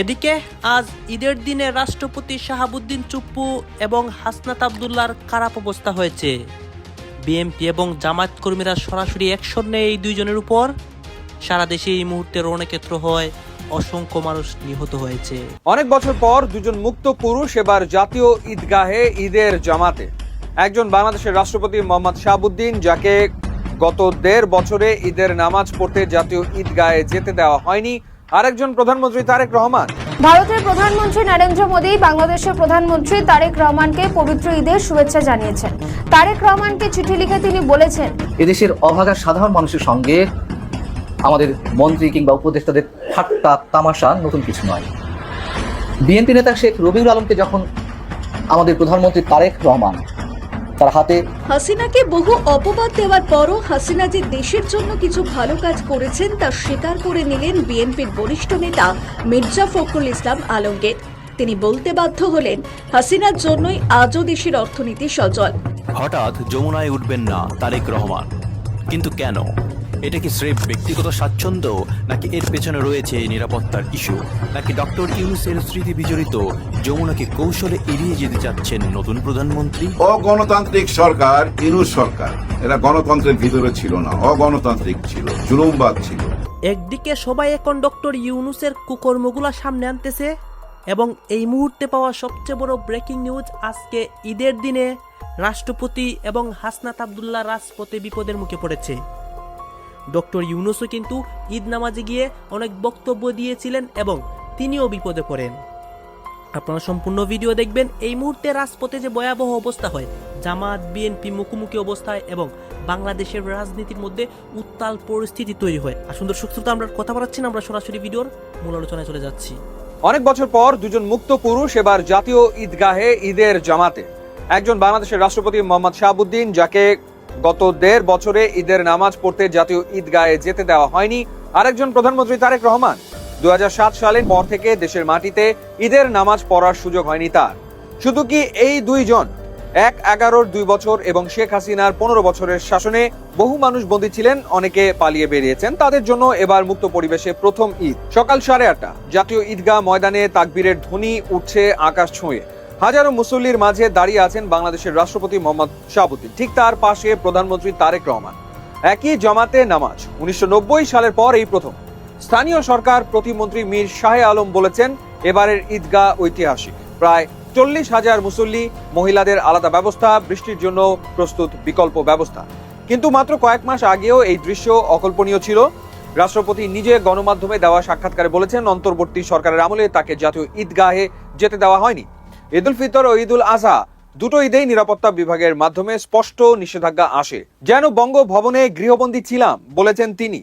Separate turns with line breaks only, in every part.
এদিকে আজ ঈদের দিনে রাষ্ট্রপতি শাহাবুদ্দিন চুপ্পু এবং হাসনাত আবদুল্লাহর খারাপ অবস্থা হয়েছে। বিএনপি এবং জামায়াত কর্মীরা সরাসরি অ্যাকশন নেয় এই দুইজনের উপর। সারা দেশে এই মুহূর্তে রণক্ষেত্র হয়, অসংখ্য মানুষ নিহত হয়েছে।
অনেক বছর পর দুজন মুক্ত পুরুষ এবার জাতীয় ঈদগাহে ঈদের জামাতে। একজন বাংলাদেশের রাষ্ট্রপতি মোহাম্মদ শাহাবুদ্দিন, যাকে গত ১.৫ বছরে ঈদের নামাজ পড়তে জাতীয় ঈদগাহে যেতে দেওয়া হয়নি। আরেকজন প্রধানমন্ত্রী তারেক রহমান।
ভারতের প্রধানমন্ত্রী নরেন্দ্র মোদী বাংলাদেশের প্রধানমন্ত্রী তারেক রহমানকে পবিত্র ঈদের শুভেচ্ছা জানিয়েছেন। তারেক রহমানকে চিঠি লিখে তিনি বলেছেন,
এদেশের অভাগা সাধারণ মানুষের সঙ্গে আমাদের মন্ত্রী কিংবা উপদেষ্টাদের ঠাট্টা তামাশা নতুন কিছু নয়। বিএনপি নেতা শেখ রবিউল আলমকে যখন আমাদের প্রধানমন্ত্রী তারেক রহমান তার হাতে
হাসিনাকে বহু অপবাদ দেওয়ার পরও হাসিনা যে দেশের জন্য কিছু ভালো কাজ করেছেন তা স্বীকার করে নিলেন বিএনপির বরিষ্ঠ নেতা মির্জা ফখরুল ইসলাম আলমগীর। তিনি বলতে বাধ্য হলেন, হাসিনার জন্যই আজও দেশের অর্থনীতি সচল।
হঠাৎ যমুনায় উঠবেন না তারেক রহমান, কিন্তু কেন? এটা কি স্রেফ ব্যক্তিগত স্বাচ্ছন্দ্য, নাকি এর পেছনে রয়েছে নিরাপত্তার ইস্যু, নাকি ডক্টর ইউনূসের স্মৃতি বিজড়িত যমুনাকে কৌশলে এড়িয়ে যেতে চাচ্ছেন নতুন প্রধানমন্ত্রী?
অগণতান্ত্রিক সরকার, ইউনূস সরকার, এরা গণতন্ত্রের ভিতরে ছিল না, অগণতান্ত্রিক ছিল, জুলুমবাদ ছিল।
একদিকে সবাই এখন ডক্টর ইউনূসের কুকর্মগুলা সামনে আনতেছে, এবং এই মুহূর্তে পাওয়া সবচেয়ে বড় ব্রেকিং নিউজ, আজকে ঈদের দিনে রাষ্ট্রপতি এবং হাসনাত আবদুল্লাহ রাজপথে বিপদের মুখে পড়েছে। ডক্টর ইউনূসও কিন্তু ঈদ নামাজে গিয়ে অনেক বক্তব্য দিয়েছিলেন এবং তিনিও বিপদে পড়েন। আপনারা সম্পূর্ণ ভিডিও দেখবেন। এই মুহূর্তে রাজপথে যে ভয়াবহ অবস্থা হয়, জামাত বিএনপি মুখোমুখি অবস্থায় এবং বাংলাদেশের রাজনীতির মধ্যে উত্তাল পরিস্থিতি তৈরি হয়। আসুন দর্শক শ্রোতা, আমরা কথা বলাচ্ছি না, আমরা সরাসরি ভিডিওর মূল আলোচনায় চলে যাচ্ছি।
অনেক বছর পর দুজন মুক্ত পুরুষ এবার জাতীয় ঈদগাহে ঈদের জামাতে। একজন বাংলাদেশের রাষ্ট্রপতি মোহাম্মদ শাহাবুদ্দিন, যাকে গত ১.৫ বছরে ঈদের নামাজ পড়তে জাতীয় ঈদগাহে যেতে দেওয়া হয়নি। আরেকজন প্রধানমন্ত্রী তারেক রহমান। ২০০৭ সালের পর থেকে দেশের মাটিতে ঈদের নামাজ পড়ার সুযোগ হয়নি তার। শুধু কি এই দুইজন, ১/১১-র ২ বছর এবং শেখ হাসিনার ১৫ বছরের শাসনে বহু মানুষ বন্দী ছিলেন, অনেকে পালিয়ে বেরিয়েছেন। তাদের জন্য এবার মুক্ত পরিবেশে প্রথম ঈদ। সকাল 8:30 জাতীয় ঈদগাহ ময়দানে তাকবীরের ধ্বনি উঠছে আকাশ ছুঁয়ে। হাজারো মুসল্লির মাঝে দাঁড়িয়ে আছেন বাংলাদেশের রাষ্ট্রপতি মোহাম্মদ শাহাবুদ্দিন, ঠিক তার পাশে প্রধানমন্ত্রী তারেক রহমান। একই জামাতে নামাজ ১৯৯০ সালের পর এই প্রথম। স্থানীয় সরকার প্রতিমন্ত্রী মীর শাহে আলম বলেছেন, এবারের ঈদগাহ ঐতিহাসিক। প্রায় ৪০,০০০ মুসল্লি, মহিলাদের আলাদা ব্যবস্থা, বৃষ্টির জন্য প্রস্তুত বিকল্প ব্যবস্থা। কিন্তু মাত্র কয়েক মাস আগেও এই দৃশ্য অকল্পনীয় ছিল। রাষ্ট্রপতি নিজে গণমাধ্যমে দেওয়া সাক্ষাৎকারে বলেছেন, অন্তর্বর্তী সরকারের আমলে তাকে জাতীয় ঈদগাহে যেতে দেওয়া হয়নি। ঈদ উল ফিতর ও ঈদ উল আজহা দুটো ঈদেই নিরাপত্তা বিভাগের মাধ্যমে স্পষ্ট নিষেধাজ্ঞা আসে। যেন বঙ্গভবনে গৃহবন্দী ছিলাম, বলেছেন তিনি।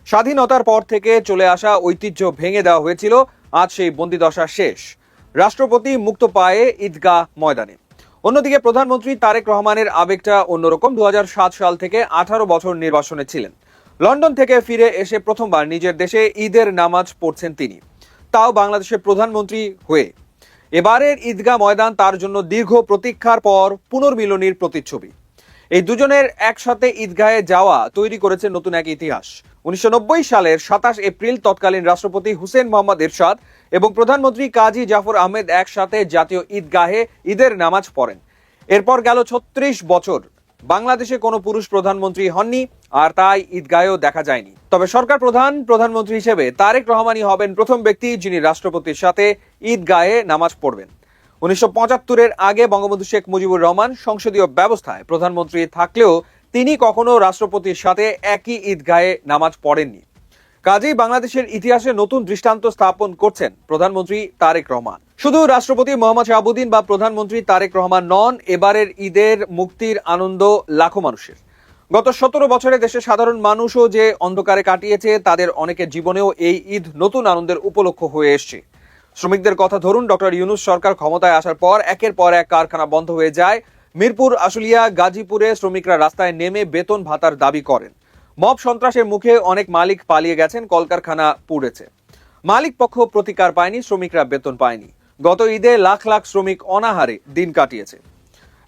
স্বাধীনতার পর থেকে চলে আসা ঐতিহ্য ভেঙে দেওয়া হয়েছিল, আজ সেই বন্দিদশা শেষ। রাষ্ট্রপতি মুক্ত পায়ে ঈদগাহ ময়দানে। অন্যদিকে প্রধানমন্ত্রী তারেক রহমানের আবেগটা অন্যরকম। ২০০৭ সাল থেকে 18 বছর নির্বাসনে ছিলেন। লন্ডন থেকে ফিরে এসে প্রথমবার নিজের দেশে ঈদের নামাজ পড়ছেন তিনি, তাও বাংলাদেশের প্রধানমন্ত্রী হয়ে। এবারের ঈদগাহ ময়দান তার জন্য দীর্ঘ প্রতীক্ষার পর পুনর্মিলনীর প্রতিচ্ছবি। এই দুজনের একসাথে ঈদগাহে যাওয়া তৈরি করেছে নতুন এক ইতিহাস। ১৯৯০ সালের ২৭ এপ্রিল তৎকালীন রাষ্ট্রপতি হুসেন মোহাম্মদ এরশাদ এবং প্রধানমন্ত্রী কাজী জাফর আহমেদ একসাথে জাতীয় ঈদগাহে ঈদের নামাজ পড়েন। এরপর গেল ৩৬ বছর বাংলাদেশে কোনো পুরুষ প্রধানমন্ত্রী হননি, আর তাই ঈদগাহেও দেখা যায়নি। তবে সরকার প্রধানমন্ত্রী হিসেবে তারেক রহমানই হবেন প্রথম ব্যক্তি যিনি রাষ্ট্রপতির সাথে ঈদগাহে নামাজ পড়বেন। ১৯৭৫-এর আগে বঙ্গবন্ধু শেখ মুজিবুর রহমান সংসদীয় ব্যবস্থায় প্রধানমন্ত্রী থাকলেও তিনি কখনো রাষ্ট্রপতির সাথে একই ঈদগাহে নামাজ পড়েননি। কাজেই বাংলাদেশের ইতিহাসে নতুন দৃষ্টান্ত স্থাপন করছেন প্রধানমন্ত্রী তারেক রহমান। শুধু রাষ্ট্রপতি মোহাম্মদ শাহাবুদ্দিন বা প্রধানমন্ত্রী তারেক রহমান নন, এবারের ঈদের মুক্তির আনন্দ লাখো মানুষের। গত ১৭ বছরে দেশের সাধারণ মানুষও যে অন্ধকারে কাটিয়েছে, তাদের অনেকের জীবনেও এই ঈদ নতুন আনন্দের উপলক্ষ হয়ে এসছে। শ্রমিকদের কথা ধরুন, ডক্টর ইউনূস সরকার ক্ষমতায় আসার পর একের পর এক কারখানা বন্ধ হয়ে যায়। মিরপুর, আশুলিয়া, গাজীপুরে শ্রমিকরা রাস্তায় নেমে বেতন ভাতার দাবি করেন। মব সন্ত্রাসের মুখে অনেক মালিক পালিয়ে গেছেন, কলকারখানা পুড়েছে। মালিক পক্ষ প্রতিকার পায়নি, শ্রমিকরা বেতন পায়নি। গত ঈদে লাখ লাখ শ্রমিক অনাহারে দিন কাটিয়েছে।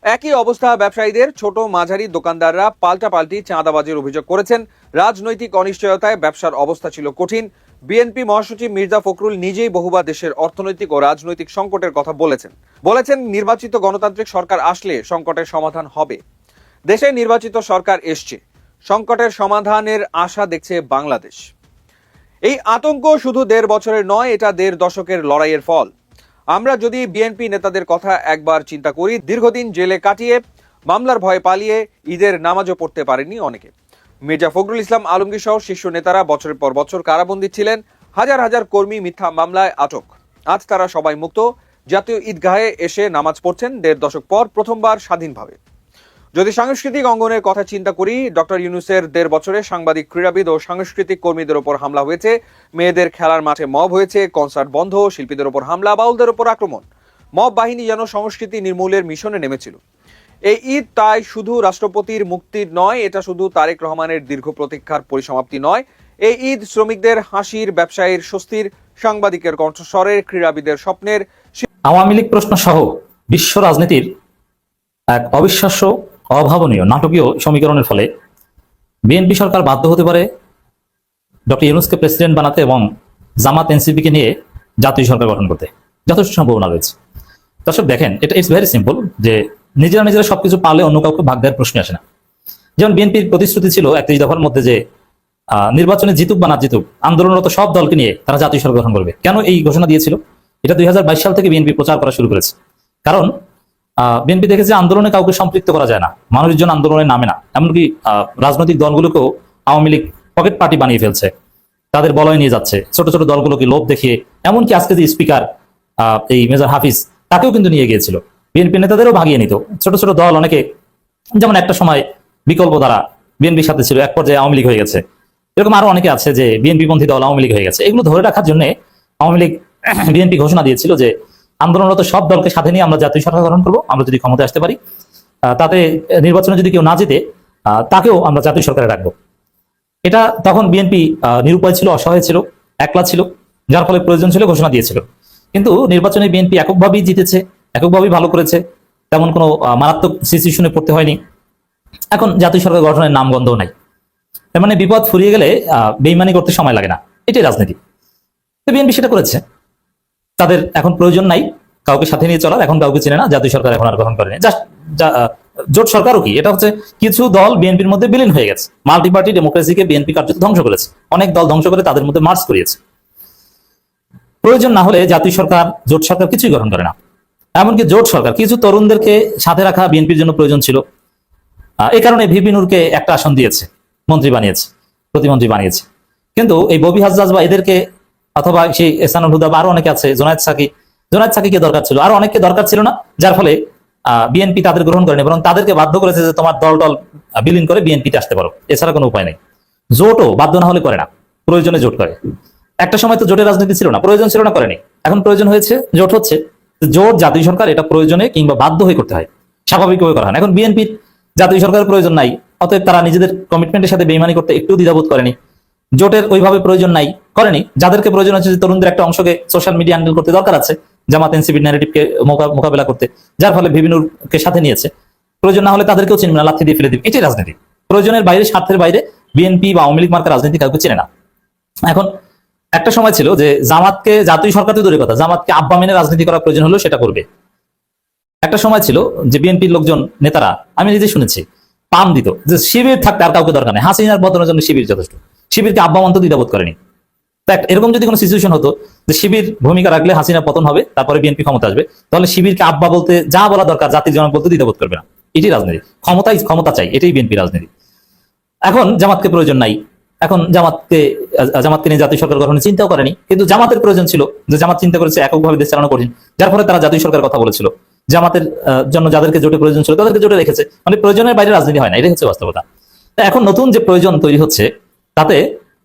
একই অবস্থা ব্যবসায়ীদের। ছোট মাঝারি দোকানদাররা পাল্টাপাল্টি চাঁদাবাজির অভিযোগ করেছেন। রাজনৈতিক অনিশ্চয়তায় ব্যবসার অবস্থা ছিল কঠিন। বিএনপি মহাসচিব মির্জা ফখরুল নিজেই বহুবার দেশের অর্থনৈতিক ও রাজনৈতিক সংকটের কথা বলেছেন নির্বাচিত গণতান্ত্রিক সরকার আসলে সংকটের সমাধান হবে। দেশে নির্বাচিত সরকার এসছে, সংকটের সমাধানের আশা দেখছে বাংলাদেশ। এই আতঙ্ক শুধু 1.5 বছরের নয়, এটা 1.5 দশকের লড়াইয়ের ফল। আমরা যদি বিএনপি নেতাদের কথা একবার চিন্তা করি, দীর্ঘদিন জেলে কাটিয়ে মামলার ভয়ে পালিয়ে ঈদের নামাজও পড়তে পারেননি অনেকে। মির্জা ফখরুল ইসলাম আলমগীর সহ শীর্ষ নেতারা বছরের পর বছর কারাবন্দী ছিলেন, হাজার হাজার কর্মী মিথ্যা মামলায় আটক। আজ তারা সবাই মুক্ত, জাতীয় ঈদগাহে এসে নামাজ পড়ছেন 1.5 দশক পর প্রথমবার স্বাধীনভাবে। যদি সাংস্কৃতিক অঙ্গনের কথা চিন্তা করি, ডক্টর ইউনূসের 1.5 বছরে সাংবাদিক, ক্রীড়াবিদ ও সাংস্কৃতিক কর্মীদের উপর হামলা হয়েছে, মেয়েদের খেলার মাঠে মব হয়েছে, কনসার্ট বন্ধ, শিল্পীদের উপর হামলা, বাউলদের উপর আক্রমণ। মব বাহিনী যেন সংস্কৃতি নির্মূলের মিশনে নেমেছিল। এই ঈদ তাই শুধু রাষ্ট্রপতির মুক্তির নয়, এটা শুধু তারেক রহমানের দীর্ঘ প্রতীক্ষার পরিসমাপ্তি নয়। এই ঈদ শ্রমিকদের হাসির, ব্যবসায়ীর স্বস্তির, সাংবাদিকের কণ্ঠস্বরের, ক্রীড়াবিদের স্বপ্নের।
আওয়ামী লীগ প্রশ্ন সহ বিশ্ব রাজনীতির এক অবিশ্বাস্য, অভাবনীয়, নাটকীয় সমীকরণের ফলে বিএনপি সরকার বাধ্য হতে পারে ডক্টর ইউনূসকে প্রেসিডেন্ট বানাতে এবং জামাত এনসিপিকে নিয়ে জাতীয় সরকার গঠন করতে যথেষ্ট সম্ভাবনা রয়েছে। দর্শক দেখেন, এটা ইটস ভেরি সিম্পল, যে নিজেরা সবকিছু পারলে অন্য কাউকে ভাগ দেওয়ার প্রশ্ন আসে না। যেমন বিএনপির প্রতিশ্রুতি ছিল 31 দফার মধ্যে যে নির্বাচনে জিতুক বা না জিতুক, আন্দোলনরত সব দলকে নিয়ে তারা জাতীয় সরকার গঠন করবে। কেন এই ঘোষণা দিয়েছিল? এটা 2022 সাল থেকে বিএনপি প্রচার করা শুরু করেছে। কারণ বিএনপি দেখেছে আন্দোলনে কাউকে সম্পৃক্ত করা যায় না, মানুষজন আন্দোলনে নামে না। এমনকি রাজনৈতিক দলগুলোকেও আওয়ামী লীগ পকেট পার্টি বানিয়ে ফেলছে, তাদের বলয় নিয়ে যাচ্ছে, ছোট ছোট দলগুলোকে লোভ দেখিয়ে। এমনকি আজকে যে স্পিকার এই মেজর হাফিজ, তাকেও কিন্তু নিয়ে গিয়েছিল, বিএনপি নেতাদেরও ভাগিয়ে নিত। ছোট ছোট দল অনেকে, যেমন একটা সময় বিকল্প দ্বারা বিএনপির সাথে ছিল, এক পর্যায়ে আওয়ামী লীগ হয়ে গেছে। এরকম আরো অনেকে আছে যে বিএনপি পন্থী দল আওয়ামী লীগ হয়ে গেছে। এগুলো ধরে রাখার জন্য আওয়ামী লীগ বিএনপি ঘোষণা দিয়েছিল যে আন্দোলনরত সব দলকে সাথে নিয়ে আমরা জাতীয় সরকার গঠন করবো, আমরা যদি ক্ষমতায় আসতে পারি, তাতে নির্বাচনে যদি কেউ না জিতে তাকেও আমরা জাতীয় সরকারে রাখবো। এটা তখন বিএনপি নিরুপায় ছিল, অসহায় ছিল, একলা ছিল, যার ফলে প্রয়োজন ছিল ঘোষণা দিয়েছিল। কিন্তু নির্বাচনে বিএনপি এককভাবেই জিতেছে, এককভাবেই ভালো করেছে, তেমন কোনো মারাত্মক সিচুয়েশনে পড়তে হয়নি। এখন জাতীয় সরকার গঠনের নামগন্ধও নাই। তার মানে বিপদ ফুরিয়ে গেলে বেইমানি করতে সময় লাগে না, এটাই রাজনীতি। তো বিএনপি সেটা করেছে। তাদের এখন প্রয়োজন নাই কাউকে সাথে নিয়ে চলার, এখন কাউকে চেনে না, জাতীয় সরকার এখন আর গ্রহণ করেনি। জাস্ট জোট সরকারও কি, এটা হচ্ছে কিছু দল বিএনপির মধ্যে বিলীন হয়ে গেছে। মাল্টি পার্টি ডেমোক্রেসিকে বিএনপি কার্যত ধ্বংস করেছে, অনেক দল ধ্বংস করে তাদের মধ্যে মার্চ করিয়েছে। প্রয়োজন না হলে জাতীয় সরকার, জোট সরকার কিছুই গ্রহণ করে না। এমনকি জোট সরকার কিছু তরুণদেরকে সাথে রাখা বিএনপির জন্য প্রয়োজন ছিল। এই কারণে ভিপি নূরকে একটা আসন দিয়েছে, মন্ত্রী বানিয়েছে, প্রতিমন্ত্রী বানিয়েছে। কিন্তু এই ববি হাজরাজ বা এদেরকে, অথবা সেই এহসানুল হুদা বা আরো অনেকে আছে, জোনায়েদ সাকিকে দরকার ছিল, আরো অনেককে দরকার ছিল না, যার ফলে বিএনপি তাদের গ্রহণ করেনি, বরং তাদেরকে বাধ্য করেছে যে তোমার দল বিলীন করে বিএনপিতে আসতে পারো, এছাড়া কোনো উপায় নেই। জোটও বাধ্য না হলে করে না, প্রয়োজনে জোট করে। একটা সময় তো জোটের রাজনীতি ছিল না, প্রয়োজন ছিল না, করেনি। এখন প্রয়োজন হয়েছে, জোট হচ্ছে। জোট জাতীয় সরকার এটা প্রয়োজনে কিংবা বাধ্য হয়ে করতে হয়, স্বাভাবিকভাবে করা হয় না। এখন বিএনপির জাতীয় সরকারের প্রয়োজন নাই, অতএব তারা নিজেদের কমিটমেন্টের সাথে বেইমানি করতে একটু দ্বিধাবোধ করেনি। জোটের ওইভাবে প্রয়োজন নাই, করেনি। যাদেরকে প্রয়োজন হচ্ছে যে তরুণদের একটা অংশকে সোশ্যাল মিডিয়া হ্যান্ডেল করতে দরকার আছে, জামাত এনসিপির ন্যারেটিভকে মোকাবেলা করতে, যার ফলে ভিবিনুরকে সাথে নিয়েছে। প্রয়োজন না হলে তাদেরকেও চিনবে না, লাথি দিয়ে ফেলে দিবে। এটাই রাজনীতি। প্রয়োজনের বাইরে, স্বার্থের বাইরে বিএনপি বা আওয়ামী লীগ মার্কা রাজনীতি কাউকে চেনে না। এখন একটা সময় ছিল যে জামাতকে, জাতীয় সরকার তো দূরের কথা, জামাতকে আব্বা মেনে রাজনীতি করার প্রয়োজন হলেও সেটা করবে। একটা সময় ছিল যে বিএনপির লোকজন, নেতারা, আমি নিজে শুনেছি, পাম দিত যে শিবির থাকতে আর কাউকে দরকার নেই, হাসিনার পতনের জন্য শিবির যথেষ্ট। শিবিরকে আব্বা মানতে দ্বিধাবোধ করেনি। এরকম যদি কোনো সিচুয়েশন হতো যে শিবির ভূমিকা রাখলে হাসিনা পতন হবে, তারপরে বিএনপি ক্ষমতা আসবে, তাহলে শিবিরকে আব্বা বলতে, যা বলা দরকার জাতির জনক বলতে দ্বিধাবোধ করবে না। এটাই রাজনীতি। ক্ষমতা চাই, এটাই বিএনপি রাজনীতি। এখন জামাতকে প্রয়োজন নাই, এখন জামাতকে নিয়ে জাতীয় সরকার গঠনের চিন্তাও করেনি। কিন্তু জামাতের প্রয়োজন ছিল, যে জামাত চিন্তা করেছে এককভাবে দেশ চালানো কঠিন, যার ফলে তারা জাতীয় সরকার কথা বলেছিল। জামাতের জন্য যাদেরকে জোটে প্রয়োজন ছিল তাদেরকে জোটে রেখেছে। মানে প্রয়োজনের বাইরে রাজনীতি হয় না, এটাই হচ্ছে বাস্তবতা। এখন নতুন যে প্রয়োজন তৈরি হচ্ছে, তাতে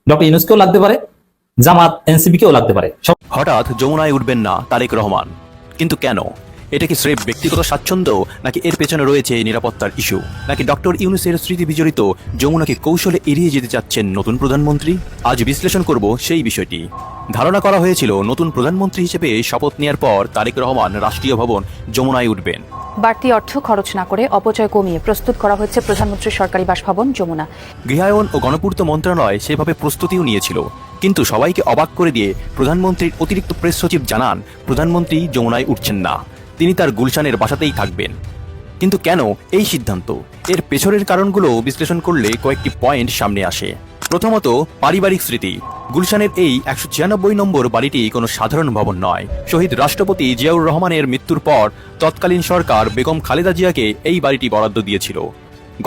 ডক্টর ইউনূসকেও লাগতে পারে, জামাত এনসিপি কেও লাগতে পারে।
হঠাৎ যমুনায় উঠবেন না তারেক রহমান, কিন্তু কেন? এটা কি স্রেফ ব্যক্তিগত স্বাচ্ছন্দ্য, নাকি এর পেছনে রয়েছে নিরাপত্তার ইস্যু, নাকি ডক্টর ইউনূসের স্মৃতি বিজড়িত যমুনাকে কৌশলে এড়িয়ে যেতে চাচ্ছেন নতুন প্রধানমন্ত্রী? আজ বিশ্লেষণ করব সেই বিষয়টি। ধারণা করা হয়েছিল নতুন প্রধানমন্ত্রী হিসেবে শপথ নেওয়ার পর তারেক রহমান রাষ্ট্রীয় ভবন যমুনায় উঠবেন।
বাড়তি অর্থ খরচ না করে অপচয় কমিয়ে প্রস্তুত করা হচ্ছে প্রধানমন্ত্রীর সরকারি বাসভবন যমুনা।
গৃহায়ন ও গণপূর্ত মন্ত্রণালয় সেভাবে প্রস্তুতিও নিয়েছিল, কিন্তু সবাইকে অবাক করে দিয়ে প্রধানমন্ত্রীর অতিরিক্ত প্রেস সচিব জানান প্রধানমন্ত্রী যমুনায় উঠছেন না, তিনি তার গুলশানের বাসাতেই থাকবেন। কিন্তু কেন এই সিদ্ধান্ত? এর পেছনের কারণগুলো বিশ্লেষণ করলে কয়েকটি পয়েন্ট সামনে আসে। প্রথমত, পারিবারিক স্মৃতি। গুলশানের এই 196 নম্বর বাড়িটি কোনো সাধারণ ভবন নয়। শহীদ রাষ্ট্রপতি জিয়াউর রহমানের মৃত্যুর পর তৎকালীন সরকার বেগম খালেদা জিয়াকে এই বাড়িটি বরাদ্দ দিয়েছিল।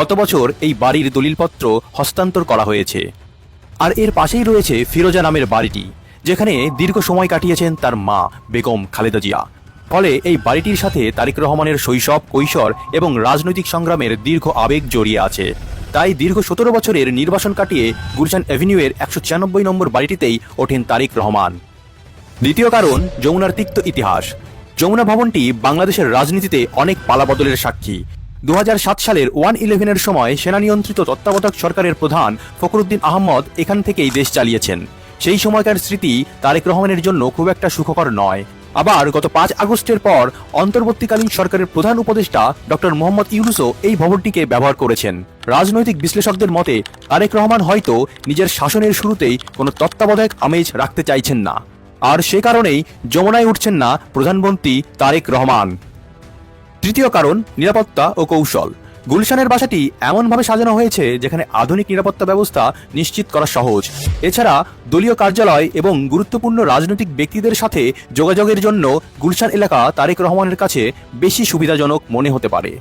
গত বছর এই বাড়ির দলিলপত্র হস্তান্তর করা হয়েছে। আর এর পাশেই রয়েছে ফিরোজা নামের বাড়িটি, যেখানে দীর্ঘ সময় কাটিয়েছেন তার মা বেগম খালেদা জিয়া। ফলে এই বাড়িটির সাথে তারেক রহমানের শৈশব, কৈশোর এবং রাজনৈতিক সংগ্রামের দীর্ঘ আবেগ জড়িয়ে আছে। তাই দীর্ঘ 17 বছরের নির্বাসন কাটিয়ে গুলশান অ্যাভিনিউয়ের 196 নম্বর বাড়িটিতেই ওঠেন তারেক রহমান। দ্বিতীয় কারণ, যমুনার তিক্ত ইতিহাস। যমুনা ভবনটি বাংলাদেশের রাজনীতিতে অনেক পালাবদলের সাক্ষী। 2007 সালের 1/11-এর সময় সেনা নিয়ন্ত্রিত তত্ত্বাবধায়ক সরকারের প্রধান ফখরুদ্দিন আহমদ এখান থেকেই দেশ চালিয়েছেন। সেই সময়কার স্মৃতি তারেক রহমানের জন্য খুব একটা সুখকর নয়। আবার গত 5 আগস্টের পর অন্তর্বর্তীকালীন সরকারের প্রধান উপদেষ্টা ডক্টর মোহাম্মদ ইউনূসও এই ভবনটিকে ব্যবহার করেছেন। রাজনৈতিক বিশ্লেষকদের মতে তারেক রহমান হয়তো নিজের শাসনের শুরুতেই কোনো তত্ত্বাবধায়ক আমেজ রাখতে চাইছেন না, আর সে কারণেই যমুনায় উঠছেন না প্রধানমন্ত্রী তারেক রহমান। তৃতীয় কারণ, নিরাপত্তা ও কৌশল। গুলশানের বাসাটি এমনভাবে সাজানো হয়েছে যেখানে আধুনিক নিরাপত্তা ব্যবস্থা নিশ্চিত করা সহজ। এছাড়া দলীয় কার্যালয় এবং গুরুত্বপূর্ণ রাজনৈতিক ব্যক্তিদের সাথে যোগাযোগের জন্য গুলশান এলাকা তারেক রহমানের কাছে বেশি সুবিধাজনক মনে হতে পারে।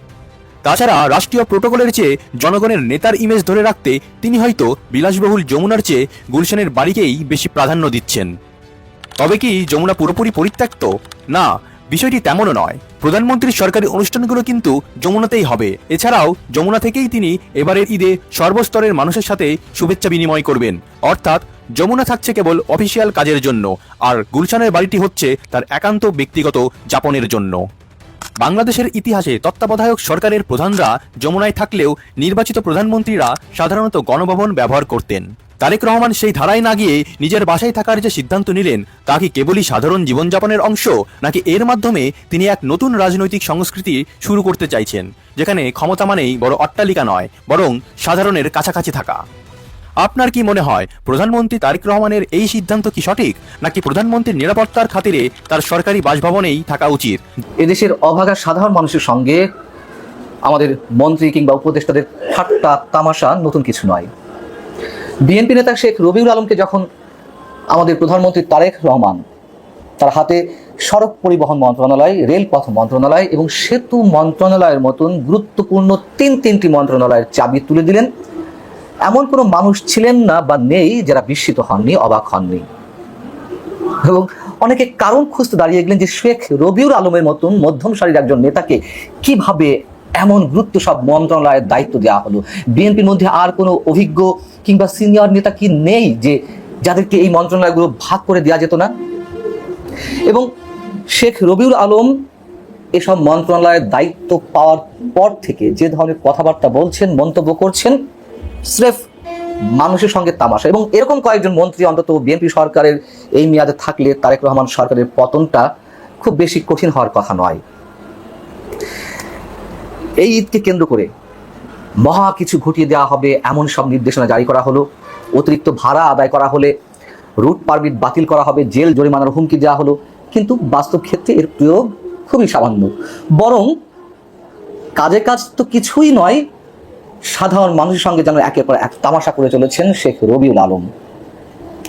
তাছাড়া রাষ্ট্রীয় প্রোটোকলের চেয়ে জনগণের নেতার ইমেজ ধরে রাখতে তিনি হয়তো বিলাসবহুল যমুনার চেয়ে গুলশানের বাড়িকেই বেশি প্রাধান্য দিচ্ছেন। তবে কি যমুনা পুরোপুরি পরিত্যক্ত? না, বিষয়টি তেমনও নয়। প্রধানমন্ত্রীর সরকারি অনুষ্ঠানগুলো কিন্তু যমুনাতেই হবে। এছাড়াও যমুনা থেকেই তিনি এবারের ঈদে সর্বস্তরের মানুষের সাথে শুভেচ্ছা বিনিময় করবেন। অর্থাৎ যমুনা থাকছে কেবল অফিসিয়াল কাজের জন্য, আর গুলশানের বাড়িটি হচ্ছে তার একান্ত ব্যক্তিগত যাপনের জন্য। বাংলাদেশের ইতিহাসে তত্ত্বাবধায়ক সরকারের প্রধানরা যমুনায় থাকলেও নির্বাচিত প্রধানমন্ত্রীরা সাধারণত গণভবন ব্যবহার করতেন। তারেক রহমান সেই ধারায় না গিয়ে নিজের বাসায় থাকার যে সিদ্ধান্ত নিলেন, তা কি কেবলই সাধারণ জীবনযাপনের অংশ, নাকি এর মাধ্যমে তিনি এক নতুন রাজনৈতিক সংস্কৃতি শুরু করতে চাইছেন, যেখানে ক্ষমতা মানেই বড় অট্টালিকা নয়, বরং সাধারণের কাছাকাছি থাকা? আপনার কি মনে হয় প্রধানমন্ত্রী তারেক রহমানের এই সিদ্ধান্ত কি সঠিক, নাকি প্রধানমন্ত্রীর নিরাপত্তার খাতিরে তার সরকারি বাসভবনেই থাকা উচিত?
এদেশের অভাগা সাধারণ মানুষের সঙ্গে আমাদের মন্ত্রী কিংবা উপদেষ্টাদের ঠাট্টা তামাশা নতুন কিছু নয়। বিএনপি নেতা শেখ রবিউল আলমকে যখন আমাদের প্রধানমন্ত্রী তারেক রহমান তার হাতে সড়ক পরিবহন মন্ত্রণালয়, রেলপথ মন্ত্রণালয় এবং সেতু মন্ত্রণালয়ের মতন গুরুত্বপূর্ণ তিনটি মন্ত্রণালয়ের চাবি তুলে দিলেন, এমন কোনো মানুষ ছিলেন না বা নেই যারা বিস্মিত হননি, অবাক হননি। এবং অনেকে কারণ খুঁজতে দাঁড়িয়ে গেলেন যে শেখ রবিউল আলমের মতন মধ্যম সারির একজন নেতাকে কিভাবে এমন গুরুত্ব সব মন্ত্রণালয়ের দায়িত্ব দেওয়া হলো। বিএনপির মধ্যে আর কোনো অভিজ্ঞ কিংবা সিনিয়র নেতা কি নেই যে যাদেরকে এই মন্ত্রণালয়গুলো ভাগ করে দেওয়া যেত না? এবং শেখ রবিউল আলম এসব মন্ত্রণালয়ের দায়িত্ব পাওয়ার পর থেকে যে ধরনের কথাবার্তা বলছেন, মন্তব্য করছেন, স্রেফ মানুষের সঙ্গে তামাশা। এবং এরকম কয়েকজন মন্ত্রী অন্তত বিএনপি সরকারের এই মেয়াদে থাকলে তারেক রহমান সরকারের পতনটা খুব বেশি কঠিন হওয়ার কথা নয়। এই ঈদকে কেন্দ্র করে মহা কিছু ঘটিয়ে দেওয়া হবে এমন সব নির্দেশনা জারি করা হলো। অতিরিক্ত ভাড়া আদায় করা হলে রুট পারমিট বাতিল করা হবে, জেল জরিমানার হুমকি দেওয়া হলো। কিন্তু বাস্তব ক্ষেত্রে এর প্রয়োগ খুবই সামান্য। বরং কাজে কাজ তো কিছুই নয়, সাধারণ মানুষের সঙ্গে যেন একের পর এক তামাশা করে চলেছেন শেখ রবিউল আলম।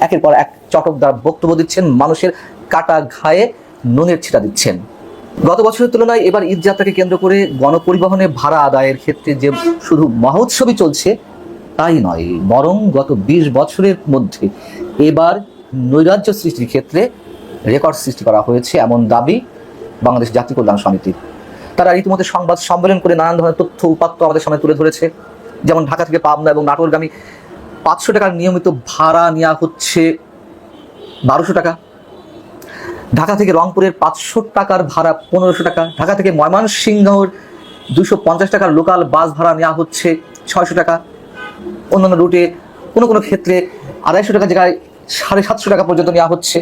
একের পর এক চটকদার বক্তব্য দিচ্ছেন, মানুষের কাটা ঘায়ে নুনের ছিটা দিচ্ছেন। গত বছরের তুলনায় এবার ঈদ যাত্রাকে কেন্দ্র করে গণপরিবহনে ভাড়া আদায়ের ক্ষেত্রে যে শুধু মহোৎসবই চলছে তাই নয়, বরং গত 20 বছরের মধ্যে এবার নৈরাজ্য সৃষ্টির ক্ষেত্রে রেকর্ড সৃষ্টি করা হয়েছে, এমন দাবি বাংলাদেশ জাতীয় কল্যাণ সমিতির। তারা রীতিমতো সংবাদ সম্মেলন করে নানান ধরনের তথ্য উপাত্ত আমাদের সামনে তুলে ধরেছে। যেমন ঢাকা থেকে পাবনা এবং নাটোরগামী 500 টাকার নিয়মিত ভাড়া নেওয়া হচ্ছে 1200 টাকা। ঢাকা থেকে রংপুরের 500 টাকার ভাড়া 1500 টাকা, ঢাকা থেকে ময়মনসিংহর 250 টাকার লোকাল বাস ভাড়া নেওয়া হচ্ছে 600 টাকা, অন্যান্য রুটে কোনো কোনো ক্ষেত্রে 250 টাকা জায়গায় 750 টাকা পর্যন্ত নেওয়া হচ্ছে।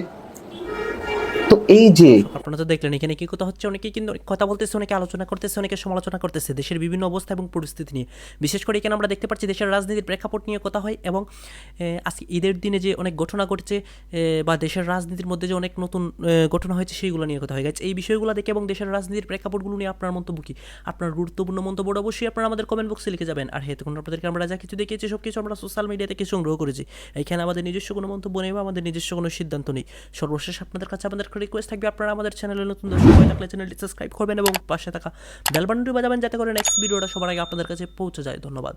তো এই যে
আপনারা তো দেখলেন এখানে কি কথা হচ্ছে, অনেকেই কিন্তু কথা বলতেছে, অনেকে আলোচনা করতেছে, অনেকে সমালোচনা করতেছে দেশের বিভিন্ন অবস্থা এবং পরিস্থিতি নিয়ে। বিশেষ করে এখানে আমরা দেখতে পাচ্ছি দেশের রাজনীতির প্রেক্ষাপট নিয়ে কথা হয় এবং আজকে ঈদের দিনে যে অনেক ঘটনা ঘটছে বা দেশের রাজনীতির মধ্যে যে অনেক নতুন ঘটনা হয়েছে সেইগুলো নিয়ে কথা হয়ে গেছে। এই বিষয়গুলো দেখে এবং দেশের রাজনীতির প্রেক্ষাপটগুলো নিয়ে আপনার মন্তব্য কি? আপনার গুরুত্বপূর্ণ মন্তব্যটা অবশ্যই আপনারা আমাদের কমেন্ট বক্সে লিখে যাবেন। আর তখন আপনাদেরকে আমরা যা কিছু দেখিয়েছি সব কিছু আমরা সোশ্যাল মিডিয়া থেকে সংগ্রহ করেছি। এখানে আমাদের নিজস্ব কোনো মন্তব্য নেই বা আমাদের নিজস্ব কোনো সিদ্ধান্ত নেই। সর্বশেষ আপনাদের কাছে আমাদের রিকোয়েস্ট থাকবে, আপনারা আমাদের চ্যানেলে নতুন দর্শক হয়ে থাকলে চ্যানেলটি সাবস্ক্রাইব করবেন এবং পাশে থাকা বেল বাটনটি বাজাবেন যাতে করে নেক্সট ভিডিওটা সবার আগে আপনাদের কাছে পৌঁছে যায়। ধন্যবাদ।